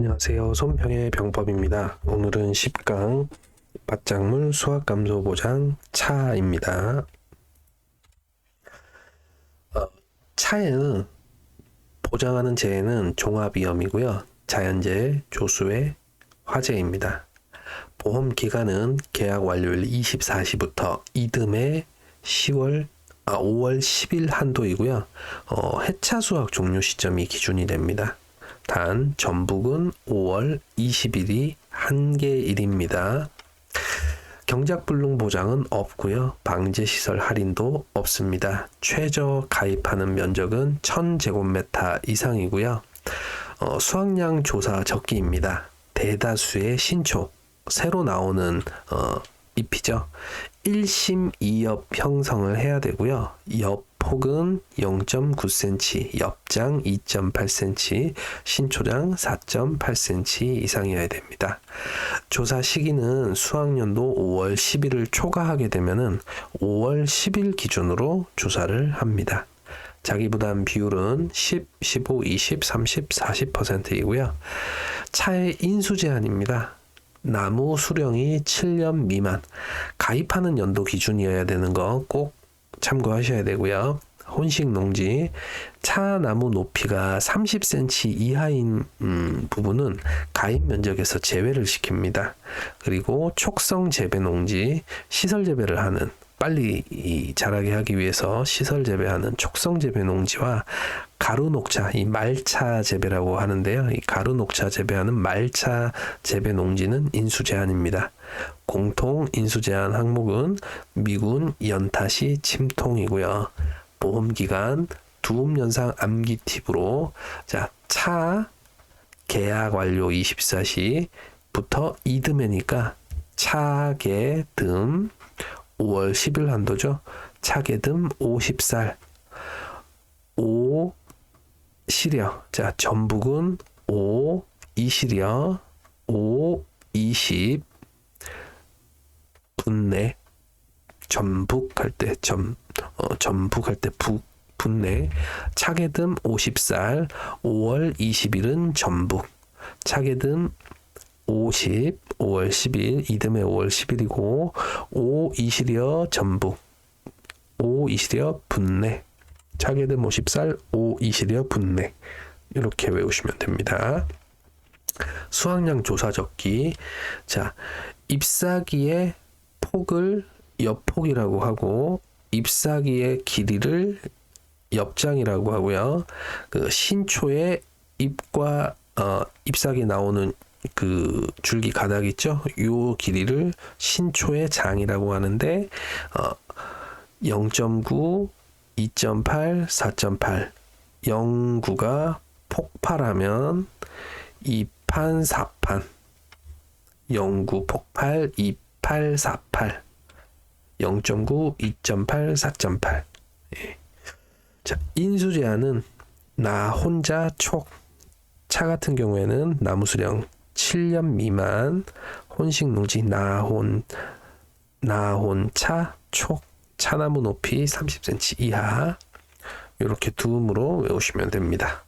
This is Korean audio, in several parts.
안녕하세요. 손평의 병법입니다. 오늘은 10강 밭작물 수확감소 보장 차입니다. 차에는 보장하는 재해는 종합위험이고요. 자연재해, 조수해, 화재입니다. 보험 기간은 계약 완료일 24시부터 이듬해 5월 10일 한도이고요. 해차 수확 종료 시점이 기준이 됩니다. 단 전북은 5월 20일이 한계일입니다. 경작불능 보장은 없고요. 방제시설 할인도 없습니다. 최저 가입하는 면적은 1000제곱미터 이상이고요. 수확량 조사 적기입니다. 대다수의 신초, 새로 나오는 잎이죠. 1심 2엽 형성을 해야 되고요. 엽폭은 0.9cm, 엽장 2.8cm, 신초장 4.8cm 이상이어야 됩니다. 조사 시기는 수확년도 5월 10일을 초과하게 되면은 5월 10일 기준으로 조사를 합니다. 자기부담 비율은 10, 15, 20, 30, 40%이고요. 차의 인수 제한입니다. 나무 수령이 7년 미만, 가입하는 연도 기준이어야 되는 거 꼭 참고하셔야 되고요. 혼식 농지, 차 나무 높이가 30cm 이하인 부분은 가입 면적에서 제외를 시킵니다. 그리고 촉성 재배 농지, 시설 재배를 하는, 빨리 자라게 하기 위해서 시설 재배하는 촉성 재배 농지와 가루 녹차, 이 말차 재배라고 하는데요. 이 가루 녹차 재배하는 말차 재배 농지는 인수 제한입니다. 공통 인수 제한 항목은 미군 연타시 침통이고요. 보험 기간 두음 연상 암기 팁으로 차 계약 완료 24시부터 이듬해니까 차계듬 5월 10일 한도죠. 차계듬 50살 5 시려. 전북은 5 이시려 5 20 분내 전북할 때 전북할 때 분내 차계듬 50살 5월 20일은 전북 차계듬 50 5월 10일 이듬해 5월 10일이고 5 이시려 전북 5 이시려 분내 차계듬 50살 5 이시려 분내 이렇게 외우시면 됩니다. 수확량 조사 적기. 잎사귀의 폭을 엽폭이라고 하고 잎사귀의 길이를 엽장이라고 하고요. 그 신초의 잎과 잎사귀 나오는 그 줄기 가닥 있죠? 요 길이를 신초의 장이라고 하는데 0.9, 2.8, 4.8 0.9가 폭발하면 2판 4판 0.9 폭발 2.8 4.8 0.9 2.8 4.8 인수 제한은 나 혼자 촉 차 같은 경우에는 나무 수령 7년 미만 혼식 농지 나혼 차 촉 차나무 높이 30cm 이하 이렇게 두음으로 외우시면 됩니다.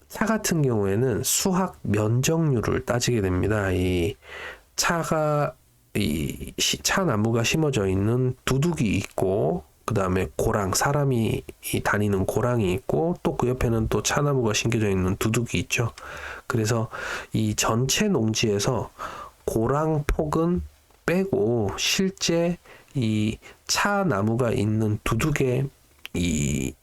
차 같은 경우에는 수확 면적률을 따지게 됩니다. 이 차가 차 나무가 심어져 있는 두둑이 있고 그 다음에 고랑 사람이 다니는 고랑이 있고 또 그 옆에는 또 차나무가 심겨져 있는 두둑이 있죠. 그래서 이 전체 농지에서 고랑 폭은 빼고 실제 이 차 나무가 있는 두둑에 이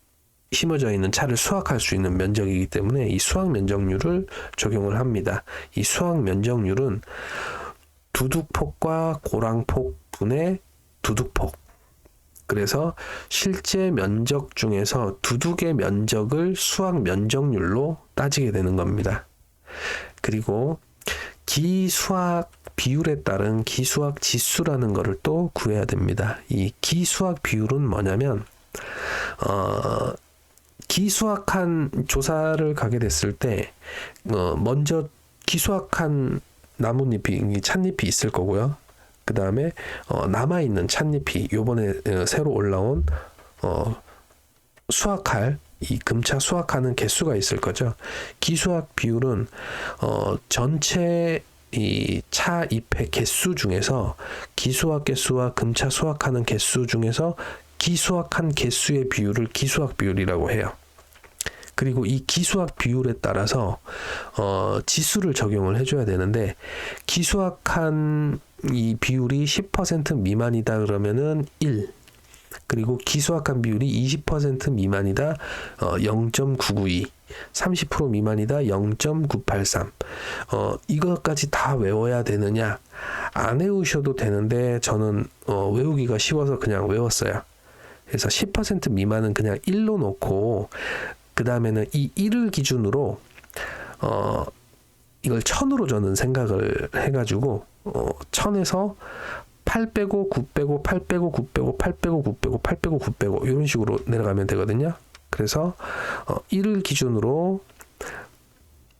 심어져 있는 차를 수확할 수 있는 면적이기 때문에 이 수확 면적률을 적용을 합니다. 이 수확 면적률은 두둑폭과 고랑폭 분의 두둑폭. 그래서 실제 면적 중에서 두둑의 면적을 수확 면적률로 따지게 되는 겁니다. 그리고 기수확 비율에 따른 기수확 지수라는 것을 또 구해야 됩니다. 이 기수확 비율은 뭐냐면 기수확한 조사를 가게 됐을 때 먼저 기수확한 나뭇잎이 찻잎이 있을 거고요. 그 다음에 남아있는 찻잎이 요번에 새로 올라온 수확할 이 금차 수확하는 개수가 있을 거죠. 기수확 비율은 전체 이 차 잎의 개수 중에서 기수확 개수와 금차 수확하는 개수 중에서 기수확한 개수의 비율을 기수확 비율이라고 해요. 그리고 이 기수확 비율에 따라서 지수를 적용을 해줘야 되는데, 기수확한 이 비율이 10% 미만이다 그러면은 1, 그리고 기수확한 비율이 20% 미만이다 0.992, 30% 미만이다 0.983. 이것까지 다 외워야 되느냐? 안 외우셔도 되는데 저는 외우기가 쉬워서 그냥 외웠어요. 그래서 10% 미만은 그냥 1로 놓고, 그 다음에는 이 1을 기준으로 이걸 1000으로 저는 생각을 해가지고 1000에서 8 빼고 9 빼고 8 빼고 9 빼고 8 빼고 9 빼고 8 빼고 9 빼고 이런 식으로 내려가면 되거든요. 그래서 1을 기준으로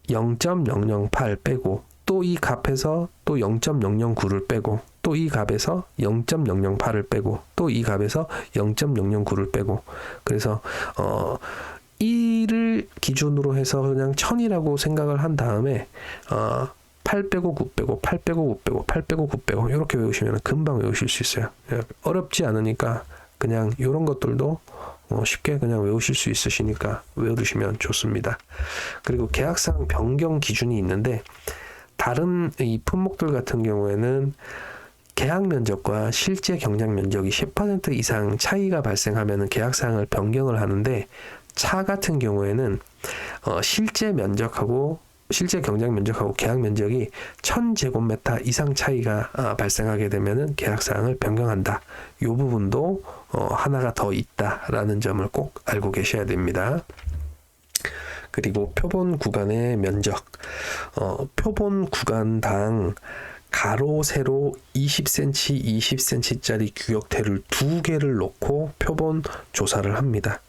0.008 빼고, 또 이 값에서 또 0.009를 빼고, 또 이 값에서 0.008을 빼고, 또 이 값에서 0.009를 빼고, 그래서 1을 기준으로 해서 그냥 1000이라고 생각을 한 다음에 8 빼고 9 빼고 8 빼고 9 빼고 8 빼고 9 빼고 이렇게 외우시면 금방 외우실 수 있어요. 어렵지 않으니까 그냥 이런 것들도 쉽게 그냥 외우실 수 있으시니까 외워두시면 좋습니다. 그리고 계약상 변경 기준이 있는데, 다른 이 품목들 같은 경우에는 계약 면적과 실제 경작 면적이 10% 이상 차이가 발생하면 계약상을 변경을 하는데, 차 같은 경우에는 실제 면적하고 실제 경작 면적하고 계약 면적이 1000제곱미터 이상 차이가 발생하게 되면은 계약사항을 변경한다. 이 부분도 하나가 더 있다라는 점을 꼭 알고 계셔야 됩니다. 그리고 표본 구간의 면적, 표본 구간당 가로 세로 20cm, 20cm짜리 규격태를 2개를 놓고 표본 조사를 합니다.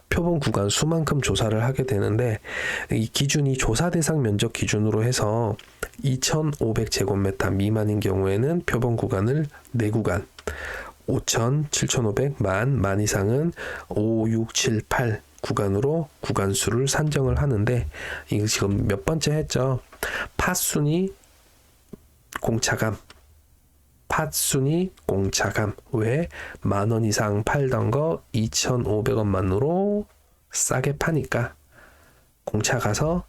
표본 구간 수만큼 조사를 하게 되는데, 이 기준이 조사 대상 면적 기준으로 해서 2500제곱미터 미만인 경우에는 표본 구간을 4구간, 5000, 7500, 만 이상은 5, 6, 7, 8 구간으로 구간수를 산정을 하는데, 이거 지금 몇 번째 했죠? 팥순위 공차감, 팥순위 공차감. 왜? 10,000원 이상 팔던 거 2,500원만으로 싸게 파니까 공차 가서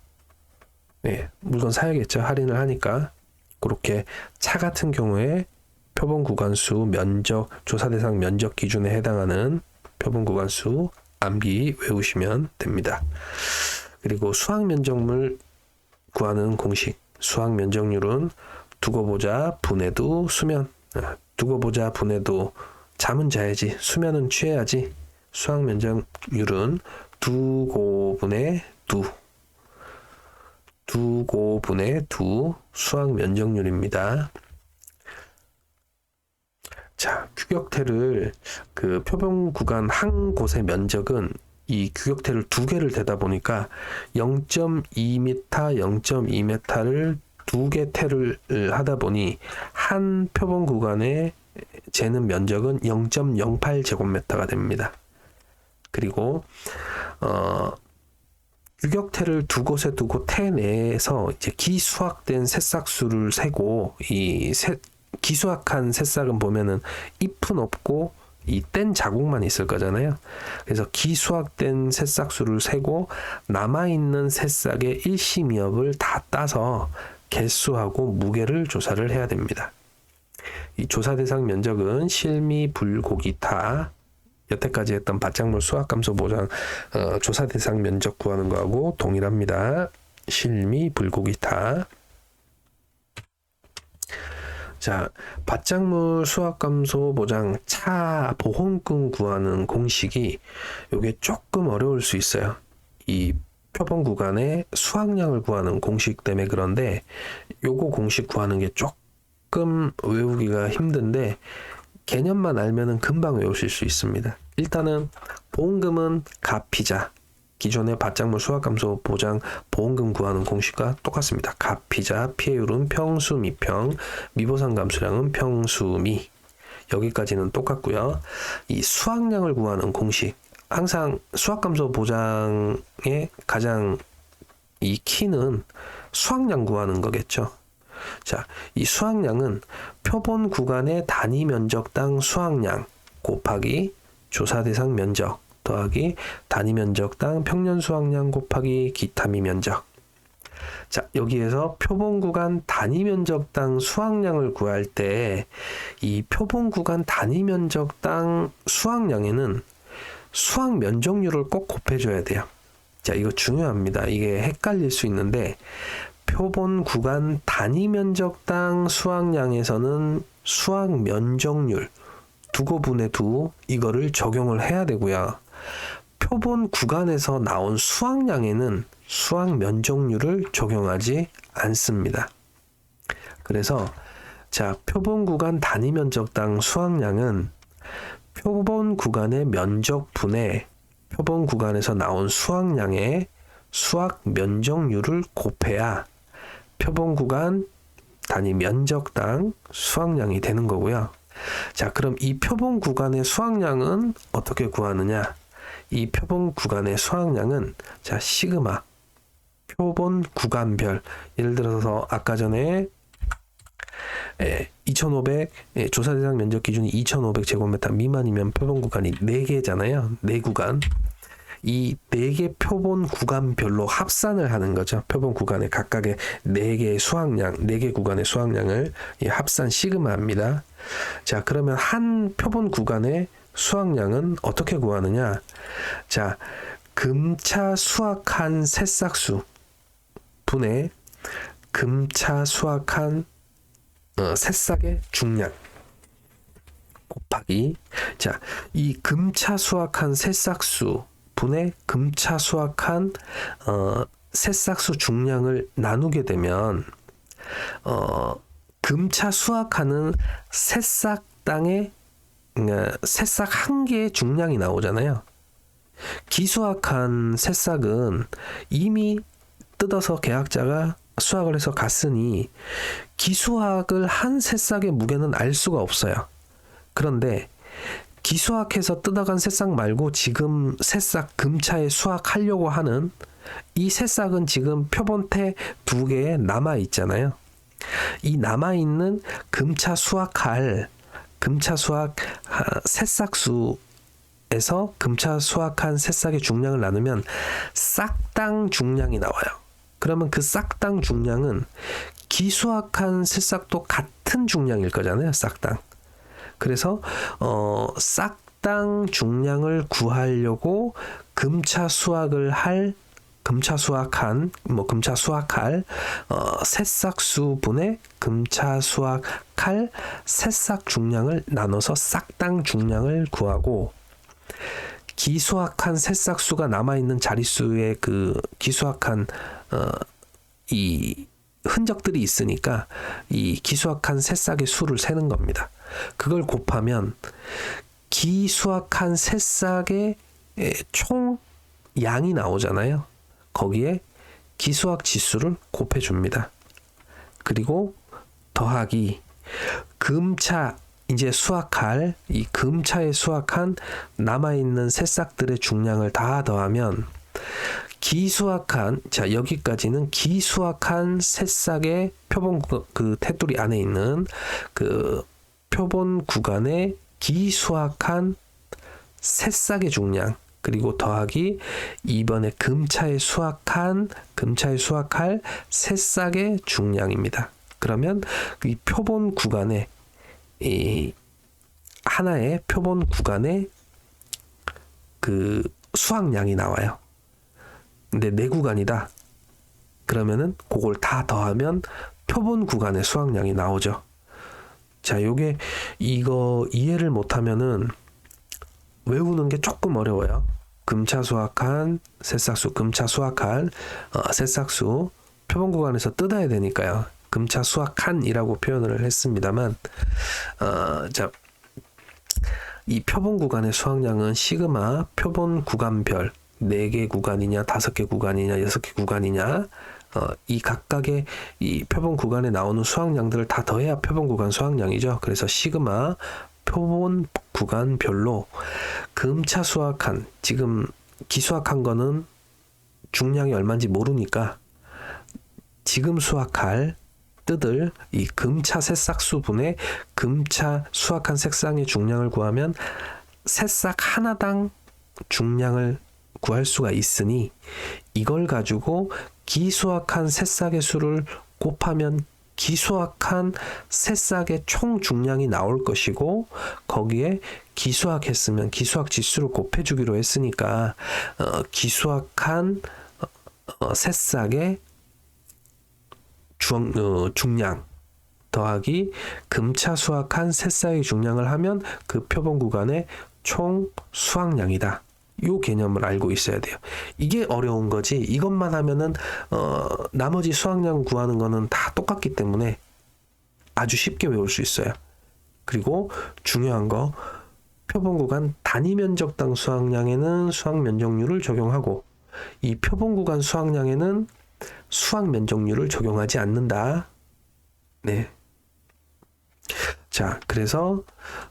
물건 사야겠죠. 할인을 하니까. 그렇게 차 같은 경우에 표본 구간수 면적, 조사 대상 면적 기준에 해당하는 표본 구간수 암기 외우시면 됩니다. 그리고 수확 면적물 구하는 공식. 수확 면적률은 두고 보자 분해도 수면. 두고 보자 분해도 잠은 자야지, 수면은 취해야지. 수확 면적률은 두고분의 두 수확 면적률입니다. 자, 규격태를 그 표본 구간 한 곳의 면적은 이 규격태를 2개를 대다 보니까 0.2m, 0.2m를 2개 태를 하다 보니 한 표본 구간에 재는 면적은 0.08제곱미터가 됩니다. 그리고 규격태를 2곳에 두고 태 내에서 이제 기수확된 새싹수를 세고, 기수확한 새싹은 보면은 잎은 없고 이 뗀 자국만 있을 거잖아요. 그래서 기수확된 새싹수를 세고 남아있는 새싹의 일시미엽을 다 따서 개수하고 무게를 조사를 해야 됩니다. 이 조사 대상 면적은 실미, 불고기타, 여태까지 했던 밭작물 수확감소 보장 조사 대상 면적 구하는 거하고 동일합니다. 실미, 불고기타. 자, 밭작물 수확감소 보장 차 보험금 구하는 공식이 요게 조금 어려울 수 있어요. 이 표본 구간의 수확량을 구하는 공식 때문에 그런데, 요거 공식 구하는 게 조금 외우기가 힘든데 개념만 알면은 금방 외우실 수 있습니다. 일단은 보험금은 값이자, 기존의 밭작물 수확감소 보장 보험금 구하는 공식과 똑같습니다. 값이자, 피해율은 평수 미평, 미보상 감수량은 평수 미. 여기까지는 똑같고요. 이 수확량을 구하는 공식, 항상 수학감소 보장의 가장 이 키는 수학량 구하는 거겠죠. 자, 이 수학량은 표본 구간의 단위 면적당 수학량 곱하기 조사 대상 면적 더하기 단위 면적당 평년 수학량 곱하기 기타미 면적. 자, 여기에서 표본 구간 단위 면적당 수학량을 구할 때 이 표본 구간 단위 면적당 수학량에는 수학 면적률을 꼭 곱해줘야 돼요. 자, 이거 중요합니다. 이게 헷갈릴 수 있는데 표본 구간 단위 면적당 수학량에서는 수학 면적률 두고분의 두 이거를 적용을 해야 되고요. 표본 구간에서 나온 수학량에는 수학 면적률을 적용하지 않습니다. 그래서 자, 표본 구간 단위 면적당 수학량은 표본 구간의 면적분의 표본 구간에서 나온 수학량의 수학 면적률을 곱해야 표본 구간 단위 면적당 수학량이 되는 거고요. 자, 그럼 이 표본 구간의 수학량은 어떻게 구하느냐? 이 표본 구간의 수학량은 자, 시그마 표본 구간별, 예를 들어서 아까 전에 2500 조사 대상 면적 기준이 2500제곱미터 미만이면 표본 구간이 4개잖아요. 4구간. 이 4개 표본 구간별로 합산을 하는 거죠. 표본 구간의 각각의 4개의 수학량, 4개 구간의 수학량을 합산 시그마입니다. 자, 그러면 한 표본 구간의 수학량은 어떻게 구하느냐? 자, 금차 수확한 새싹수 분의 금차 수확한 새싹의 중량 곱하기 자, 이 금차 수확한 새싹수 분의 금차 수확한 새싹수 중량을 나누게 되면 금차 수확하는 새싹당의 새싹 한 개의 중량이 나오잖아요. 기수확한 새싹은 이미 뜯어서 계약자가 수확을 해서 갔으니 기수확을 한 새싹의 무게는 알 수가 없어요. 그런데 기수확해서 뜯어간 새싹 말고 지금 새싹 금차에 수확하려고 하는 이 새싹은 지금 표본태 2개에 남아 있잖아요. 이 남아 있는 금차 수확할 금차 수확 새싹수에서 금차 수확한 새싹의 중량을 나누면 싹당 중량이 나와요. 그러면 그 싹당 중량은 기수확한 새싹도 같은 중량일 거잖아요. 싹당. 그래서 싹당 중량을 구하려고 금차 수확할 새싹수분의 금차 수확할 새싹 중량을 나눠서 싹당 중량을 구하고 기수확한 새싹수가 남아있는 자릿수의 그 기수확한 이 흔적들이 있으니까 이 기수확한 새싹의 수를 세는 겁니다. 그걸 곱하면 기수확한 새싹의 총 양이 나오잖아요. 거기에 기수확 지수를 곱해줍니다. 그리고 더하기 금차 이제 수확할 이 금차에 수확한 남아있는 새싹들의 중량을 다 더하면 기수확한 자 여기까지는 기수확한 새싹의 표본 그 테두리 안에 있는 그 표본 구간의 기수확한 새싹의 중량 그리고 더하기 이번에 금차에 수확할 새싹의 중량입니다. 그러면 이 표본 구간에 이 하나의 표본 구간에 그 수확량이 나와요. 근데 4구간이다. 그러면은 그걸 다 더하면 표본 구간의 수확량이 나오죠. 자, 요게 이거 이해를 못하면은 외우는 게 조금 어려워요. 금차 수확한 새싹수, 금차 수확한 새싹수 표본 구간에서 뜯어야 되니까요. 금차 수확한이라고 표현을 했습니다만 자, 이 표본 구간의 수확량은 시그마 표본 구간별 4개 구간이냐 5개 구간이냐 6개 구간이냐 이 각각의 이 표본 구간에 나오는 수확량들을 다 더해야 표본 구간 수확량이죠. 그래서 시그마 표본 구간별로 금차 수확한, 지금 기수확한 거는 중량이 얼마인지 모르니까 지금 수확할 뜯을 이 금차 새싹 수분의 금차 수확한 새싹의 중량을 구하면 새싹 하나당 중량을 구할 수가 있으니 이걸 가지고 기수확한 새싹의 수를 곱하면 기수확한 새싹의 총 중량이 나올 것이고, 거기에 기수확했으면 기수확 지수를 곱해주기로 했으니까 기수확한 새싹의 중량 더하기 금차 수확한 새싹의 중량을 하면 그 표본 구간의 총 수확량이다. 요 개념을 알고 있어야 돼요. 이게 어려운 거지. 이것만 하면은 나머지 수확량 구하는 거는 다 똑같기 때문에 아주 쉽게 외울 수 있어요. 그리고 중요한 거, 표본 구간 단위 면적당 수확량에는 수확 면적률을 적용하고 이 표본 구간 수확량에는 수확 면적률을 적용하지 않는다. 네. 자, 그래서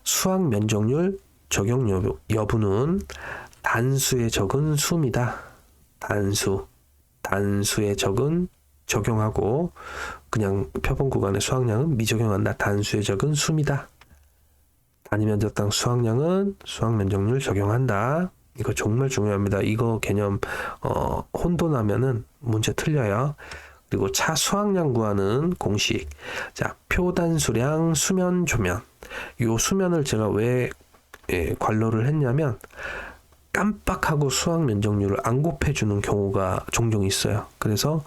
수확 면적률 적용 여부는 단수에 적은 수입니다. 단수에 적은 적용하고 그냥 표본 구간의 수확량은 미적용한다. 단수에 적은 수입니다. 단위 면적당 수확량은 수확 면적률 적용한다. 이거 정말 중요합니다. 이거 개념 혼돈하면은 문제 틀려요. 그리고 차 수확량 구하는 공식. 자, 표단수량 수면 조면. 요 수면을 제가 왜 관로를 했냐면 깜빡하고 수확 면적률을 안 곱해주는 경우가 종종 있어요. 그래서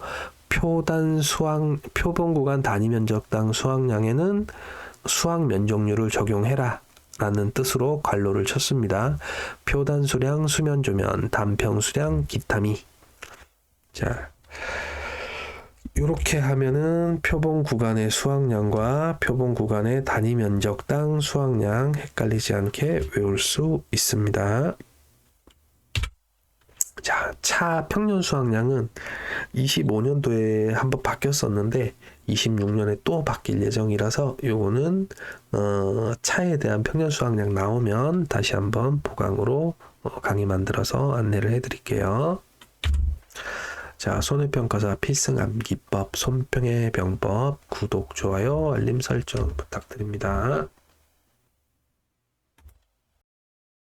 표본 구간 단위 면적당 수확량에는 수확 면적률을 적용해라 라는 뜻으로 관로를 쳤습니다. 표단수량 수면조면 단평수량 기타미. 자, 이렇게 하면은 표본 구간의 수확량과 표본 구간의 단위 면적당 수확량 헷갈리지 않게 외울 수 있습니다. 자, 차 평년 수확량은 25년도에 한번 바뀌었었는데 26년에 또 바뀔 예정이라서 요거는 차에 대한 평년 수확량 나오면 다시 한번 보강으로 강의 만들어서 안내를 해드릴게요. 자, 손해평가사 필승 암기법, 손평의 병법, 구독, 좋아요, 알림 설정 부탁드립니다.